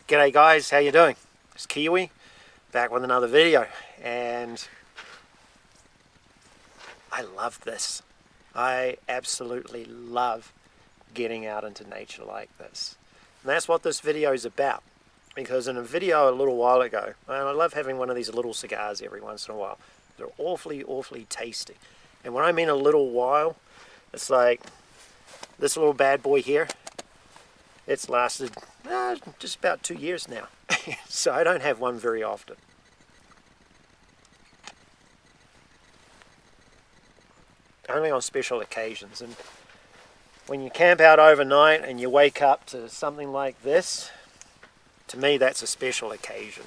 G'day guys, how you doing? It's Kiwi, back with another video, and I love this. I absolutely love getting out into nature like this. And that's what this video is about, because in a video a little while ago, and I love having one of these little cigars every once in a while. They're awfully tasty. And when I mean a little while, it's like this little bad boy here. It's lasted just about 2 years now. So I don't have one very often. Only on special occasions. And when you camp out overnight and you wake up to something like this, to me that's a special occasion.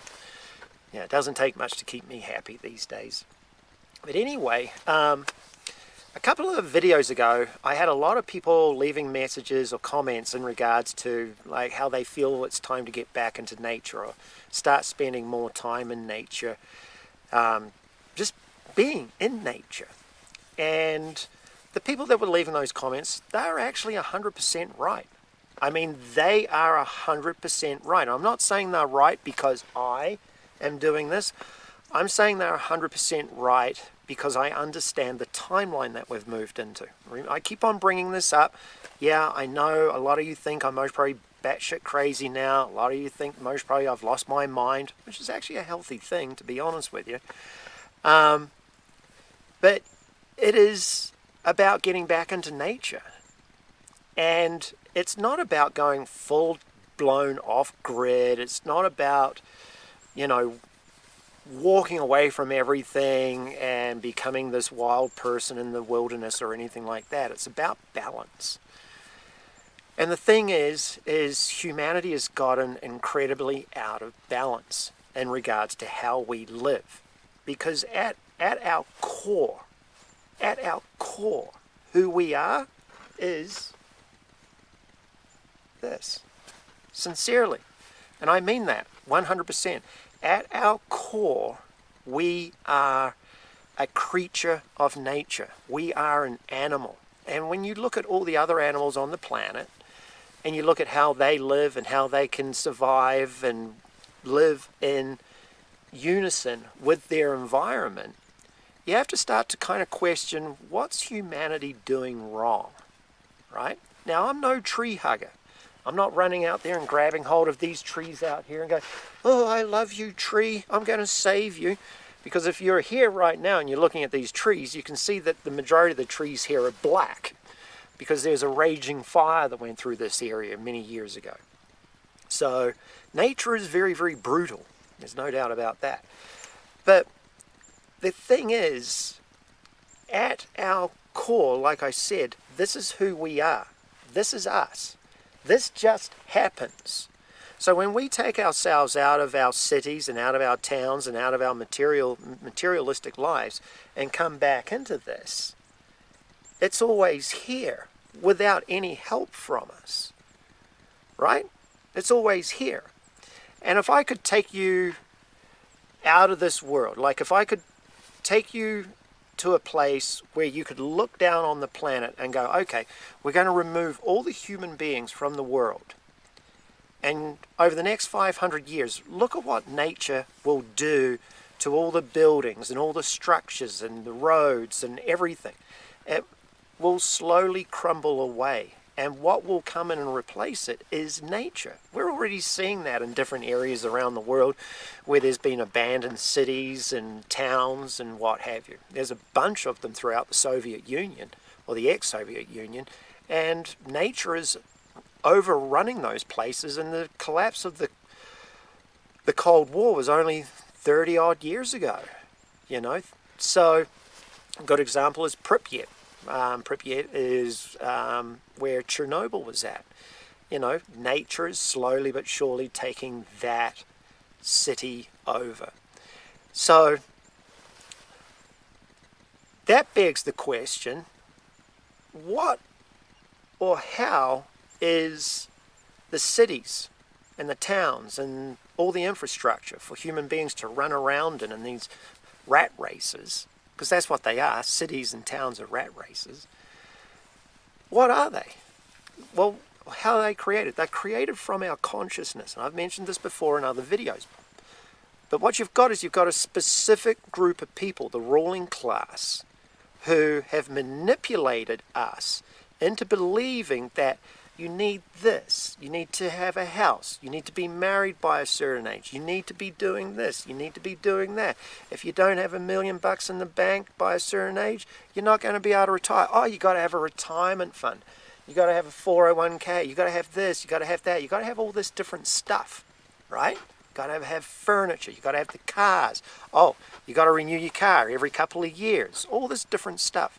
Yeah, it doesn't take much to keep me happy these days. But anyway, a couple of videos ago, I had a lot of people leaving messages or comments in regards to like how they feel it's time to get back into nature or start spending more time in nature, just being in nature. And the people that were leaving those comments, they're actually 100% right. I mean, they are 100% right. I'm not saying they're right because I am doing this. I'm saying they're 100% right because I understand the timeline that we've moved into. I keep on bringing this up. Yeah, I know a lot of you think I'm most probably batshit crazy now. A lot of you think most probably I've lost my mind, which is actually a healthy thing, to be honest with you. But it is about getting back into nature. And it's not about going full-blown off-grid. It's not about, you know, walking away from everything and becoming this wild person in the wilderness or anything like that. It's about balance. And the thing is humanity has gotten incredibly out of balance in regards to how we live. Because at our core, who we are is this. Sincerely. And I mean that 100%. At our core, we are a creature of nature. We are an animal. And when you look at all the other animals on the planet, and you look at how they live and how they can survive and live in unison with their environment, you have to start to kind of question, what's humanity doing wrong, right? Now, I'm no tree hugger. I'm not running out there and grabbing hold of these trees out here and going, oh, I love you, tree. I'm going to save you. Because if you're here right now and you're looking at these trees, you can see that the majority of the trees here are black because there's a raging fire that went through this area many years ago. So nature is very brutal. There's no doubt about that. But the thing is, at our core, like I said, this is who we are. This is us. This just happens. So when we take ourselves out of our cities and out of our towns and out of our materialistic lives and come back into this, it's always here without any help from us, right? It's always here. And if I could take you out of this world, like if I could take you to a place where you could look down on the planet and go, okay, we're going to remove all the human beings from the world. And over the next 500 years, look at what nature will do to all the buildings and all the structures and the roads and everything. It will slowly crumble away. And what will come in and replace it is nature. We're already seeing that in different areas around the world where there's been abandoned cities and towns and what have you. There's a bunch of them throughout the Soviet Union, or the ex-Soviet Union, and nature is overrunning those places, and the collapse of the Cold War was only 30 odd years ago, you know. So a good example is Pripyat. Pripyat is where Chernobyl was at. You know, nature is slowly but surely taking that city over. So that begs the question, what or how is the cities and the towns and all the infrastructure for human beings to run around in these rat races, because that's what they are, cities and towns are rat races, what are they? Well, How are they created? They're created from our consciousness. And I've mentioned this before in other videos. But what you've got is you've got a specific group of people, the ruling class, who have manipulated us into believing that you need this, you need to have a house, you need to be married by a certain age, you need to be doing this, you need to be doing that. If you don't have $1 million in the bank by a certain age, you're not going to be able to retire. Oh, you got to have a retirement fund. You got to have a 401k. You got to have this. You got to have that. You got to have all this different stuff, right? Got to have furniture. You got to have the cars. Oh, you got to renew your car every couple of years. All this different stuff.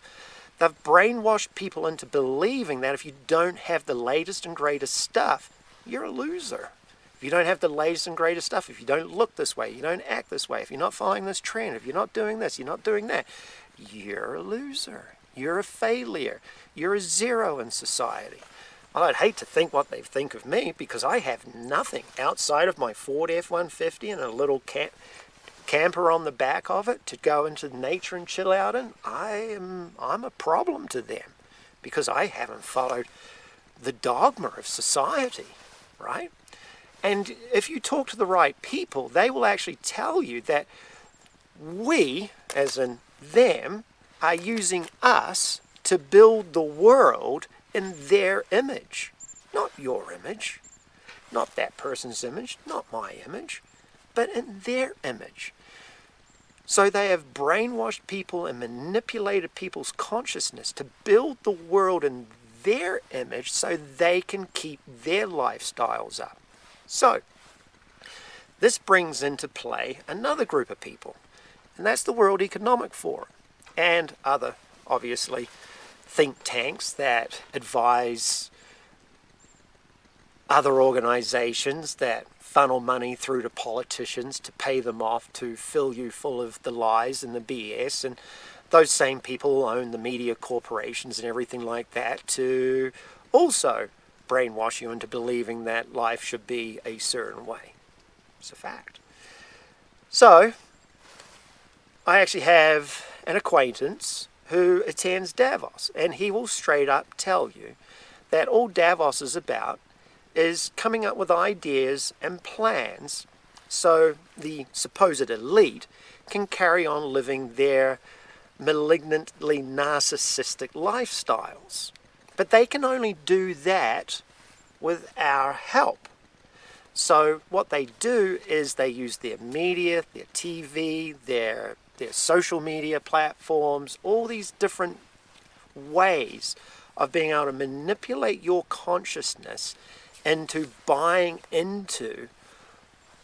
They've brainwashed people into believing that if you don't have the latest and greatest stuff, you're a loser. If you don't have the latest and greatest stuff, if you don't look this way, you don't act this way, if you're not following this trend, if you're not doing this, you're not doing that, you're a loser. You're a failure. You're a zero in society. Well, I'd hate to think what they think of me because I have nothing outside of my Ford F-150 and a little camper on the back of it to go into nature and chill out in. I'm a problem to them because I haven't followed the dogma of society, right? And if you talk to the right people, they will actually tell you that we, as in them, are using us to build the world in their image. Not your image, not that person's image, not my image, but in their image. So they have brainwashed people and manipulated people's consciousness to build the world in their image so they can keep their lifestyles up. So this brings into play another group of people, and that's the World Economic Forum and other, obviously, think tanks that advise other organizations that funnel money through to politicians to pay them off to fill you full of the lies and the BS. And those same people own the media corporations and everything like that to also brainwash you into believing that life should be a certain way. It's a fact. So, I actually have an acquaintance who attends Davos, and he will straight up tell you that all Davos is about is coming up with ideas and plans so the supposed elite can carry on living their malignantly narcissistic lifestyles. But they can only do that with our help. So what they do is they use their media, their TV, their social media platforms, all these different ways of being able to manipulate your consciousness into buying into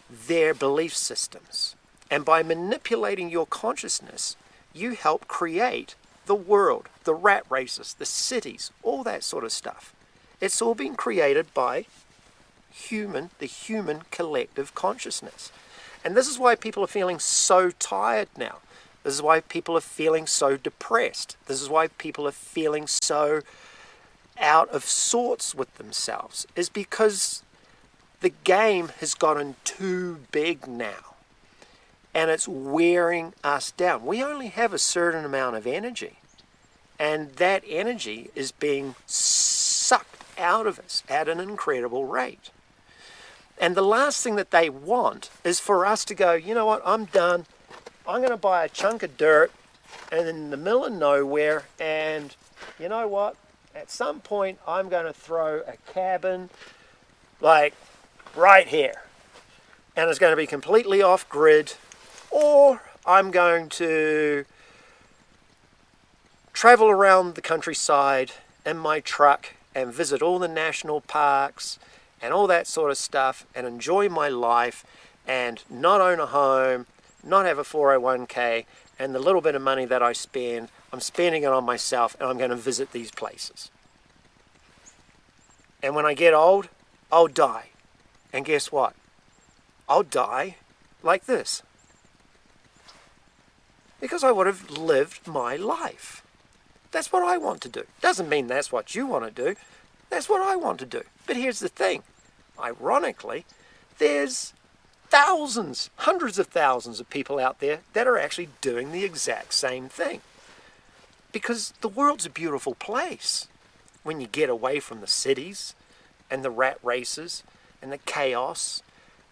their belief systems. And by manipulating your consciousness, you help create the world, the rat races, the cities, all that sort of stuff. It's all been created by the human collective consciousness. And this is why people are feeling so tired now. This is why people are feeling so depressed. This is why people are feeling so out of sorts with themselves, is because the game has gotten too big now and it's wearing us down. We only have a certain amount of energy, and that energy is being sucked out of us at an incredible rate. And the last thing that they want is for us to go, you know what, I'm done. I'm going to buy a chunk of dirt and in the middle of nowhere, and you know what? At some point, I'm going to throw a cabin like right here. And it's going to be completely off grid. Or I'm going to travel around the countryside in my truck and visit all the national parks and all that sort of stuff and enjoy my life and not own a home, not have a 401k, and the little bit of money that I spend, I'm spending it on myself, and I'm going to visit these places. And when I get old, I'll die. And guess what? I'll die like this. Because I would have lived my life. That's what I want to do. Doesn't mean that's what you want to do. That's what I want to do. But here's the thing. Ironically, there's thousands, hundreds of thousands of people out there that are actually doing the exact same thing. Because the world's a beautiful place when you get away from the cities, and the rat races and the chaos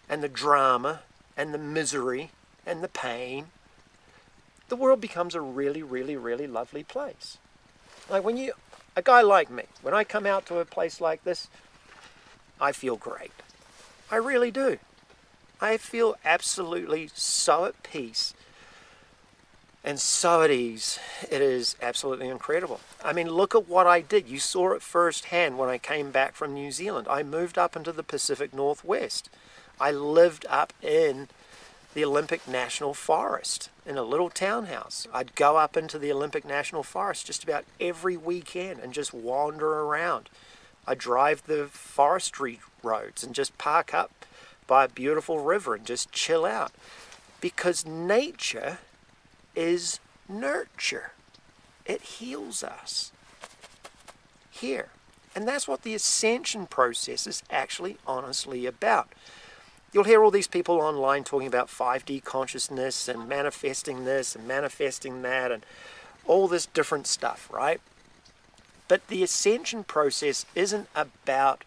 and the drama and the misery and the pain, the world becomes a really, really, really lovely place. Like a guy like me, when I come out to a place like this, I feel great. I really do. I feel absolutely so at peace and so at ease. It is absolutely incredible. I mean, look at what I did. You saw it firsthand when I came back from New Zealand. I moved up into the Pacific Northwest. I lived up in the Olympic National Forest in a little townhouse. I'd go up into the Olympic National Forest just about every weekend and just wander around. I'd drive the forestry roads and just park up by a beautiful river and just chill out. Because nature is nurture. It heals us here. And that's what the ascension process is actually honestly about. You'll hear all these people online talking about 5D consciousness and manifesting this and manifesting that and all this different stuff, right? But the ascension process isn't about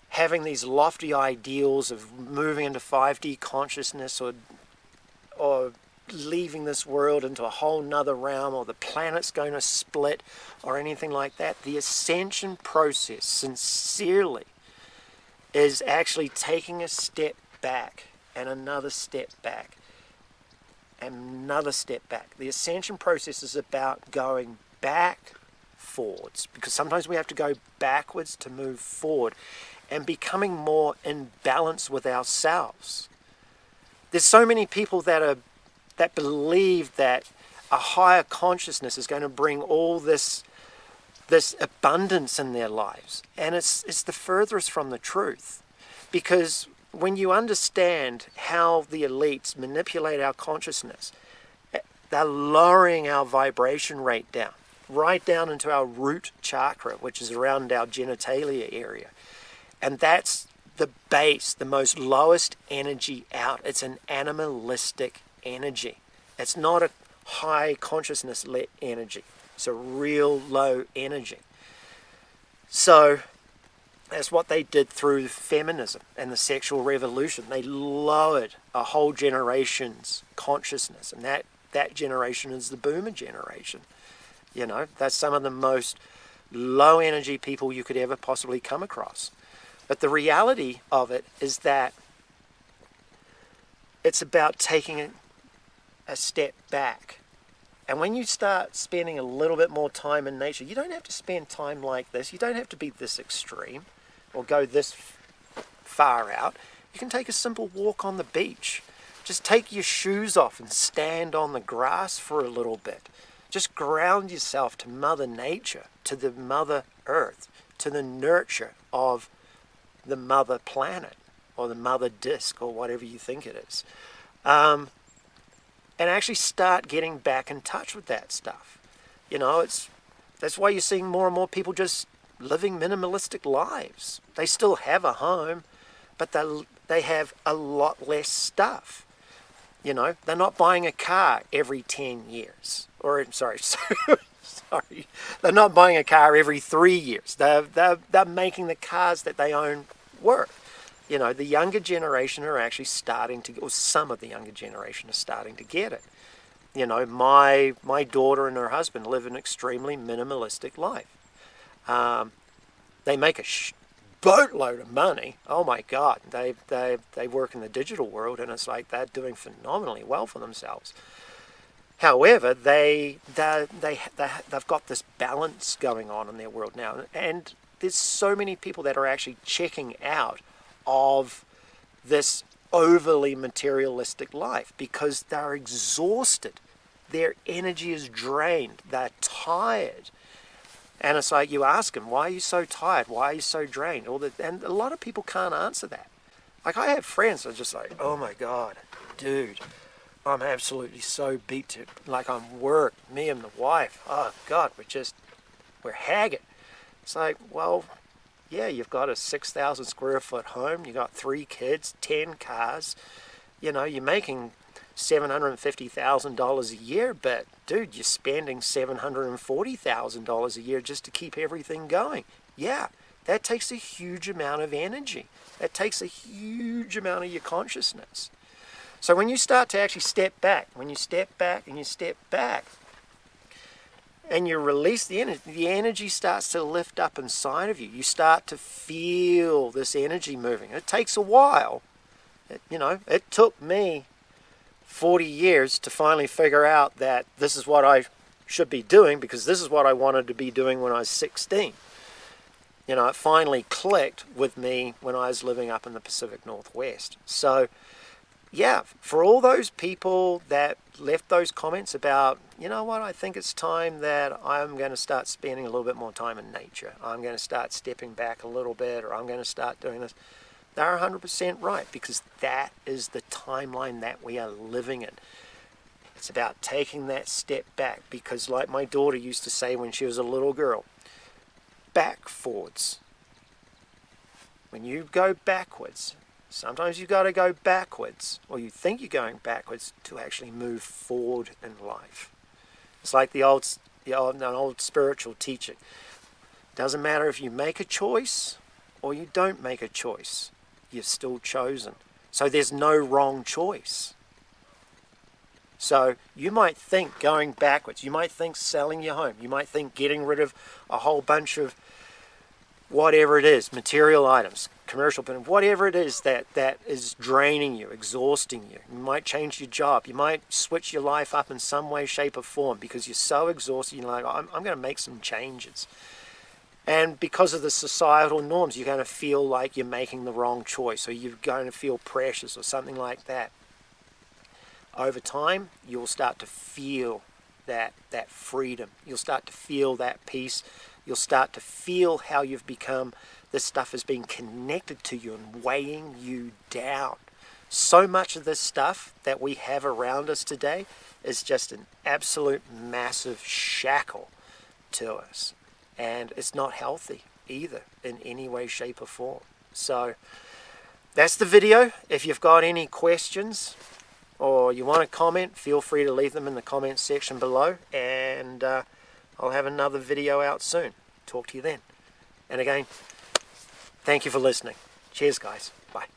having these lofty ideals of moving into 5D consciousness or leaving this world into a whole nother realm, or the planet's going to split or anything like that. The ascension process, sincerely, is actually taking a step back and another step back and another step back. The ascension process is about going back forwards, because sometimes we have to go backwards to move forward, and becoming more in balance with ourselves. There's so many people that believe that a higher consciousness is going to bring all this abundance in their lives, and it's the furthest from the truth. Because when you understand how the elites manipulate our consciousness, they're lowering our vibration rate down, right down into our root chakra, which is around our genitalia area. And that's the base, the most lowest energy out. It's an animalistic energy. It's not a high consciousness energy. It's a real low energy. So that's what they did through feminism and the sexual revolution. They lowered a whole generation's consciousness, and that generation is the boomer generation. You know, that's some of the most low energy people you could ever possibly come across. But the reality of it is that it's about taking a step back. And when you start spending a little bit more time in nature, you don't have to spend time like this. You don't have to be this extreme or go this far out. You can take a simple walk on the beach. Just take your shoes off and stand on the grass for a little bit. Just ground yourself to Mother Nature, to the Mother Earth, to the nurture of the Mother Planet or the Mother Disk or whatever you think it is. And actually start getting back in touch with that stuff. You know, that's why you're seeing more and more people just living minimalistic lives. They still have a home, but they have a lot less stuff. You know, they're not buying a car every 10 years. Or, sorry, they're not buying a car every 3 years. They're making the cars that they own work. You know, the younger generation are actually starting to, or some of the younger generation are starting to get it. You know, my daughter and her husband live an extremely minimalistic life. They make a boatload of money. Oh my God, they work in the digital world, and it's like they're doing phenomenally well for themselves. However, they've got this balance going on in their world now, and there's so many people that are actually checking out of this overly materialistic life because they're exhausted. Their energy is drained. They're tired. And it's like you ask them, why are you so tired? Why are you so drained? And a lot of people can't answer that. Like I have friends that are just like, oh my God, dude, I'm absolutely so beat to, like on work, me and the wife, oh God, we're haggard. It's like, well, yeah, you've got a 6,000 square foot home, you got 3 kids, 10 cars, you know, you're making $750,000 a year, but dude, you're spending $740,000 a year just to keep everything going. Yeah, that takes a huge amount of energy. That takes a huge amount of your consciousness. So when you start to actually step back, when you step back and you step back, and you release the energy starts to lift up inside of you. You start to feel this energy moving. It takes a while. It took me 40 years to finally figure out that this is what I should be doing, because this is what I wanted to be doing when I was 16. It finally clicked with me when I was living up in the Pacific Northwest. So, yeah, for all those people that left those comments about, you know what, I think it's time that I'm going to start spending a little bit more time in nature. I'm going to start stepping back a little bit, or I'm going to start doing this. They're 100% right, because that is the timeline that we are living in. It's about taking that step back, because like my daughter used to say when she was a little girl, back forwards. When you go backwards, sometimes you've got to go backwards, or you think you're going backwards, to actually move forward in life. It's like an old spiritual teaching. Doesn't matter if you make a choice or you don't make a choice. You've still chosen. So there's no wrong choice. So you might think going backwards. You might think selling your home. You might think getting rid of a whole bunch of whatever it is, material items, commercial, but whatever it is that is draining you, exhausting you. You might change your job. You might switch your life up in some way, shape, or form, because you're so exhausted. You're like, I'm going to make some changes. And because of the societal norms, you're going to feel like you're making the wrong choice, or you're going to feel precious or something like that. Over time, you'll start to feel that freedom. You'll start to feel that peace. You'll start to feel how you've become, this stuff has been connected to you and weighing you down. So much of this stuff that we have around us today is just an absolute massive shackle to us. And it's not healthy either in any way, shape, or form. So that's the video. If you've got any questions or you want to comment, feel free to leave them in the comments section below. And I'll have another video out soon. Talk to you then. And again, thank you for listening. Cheers, guys. Bye.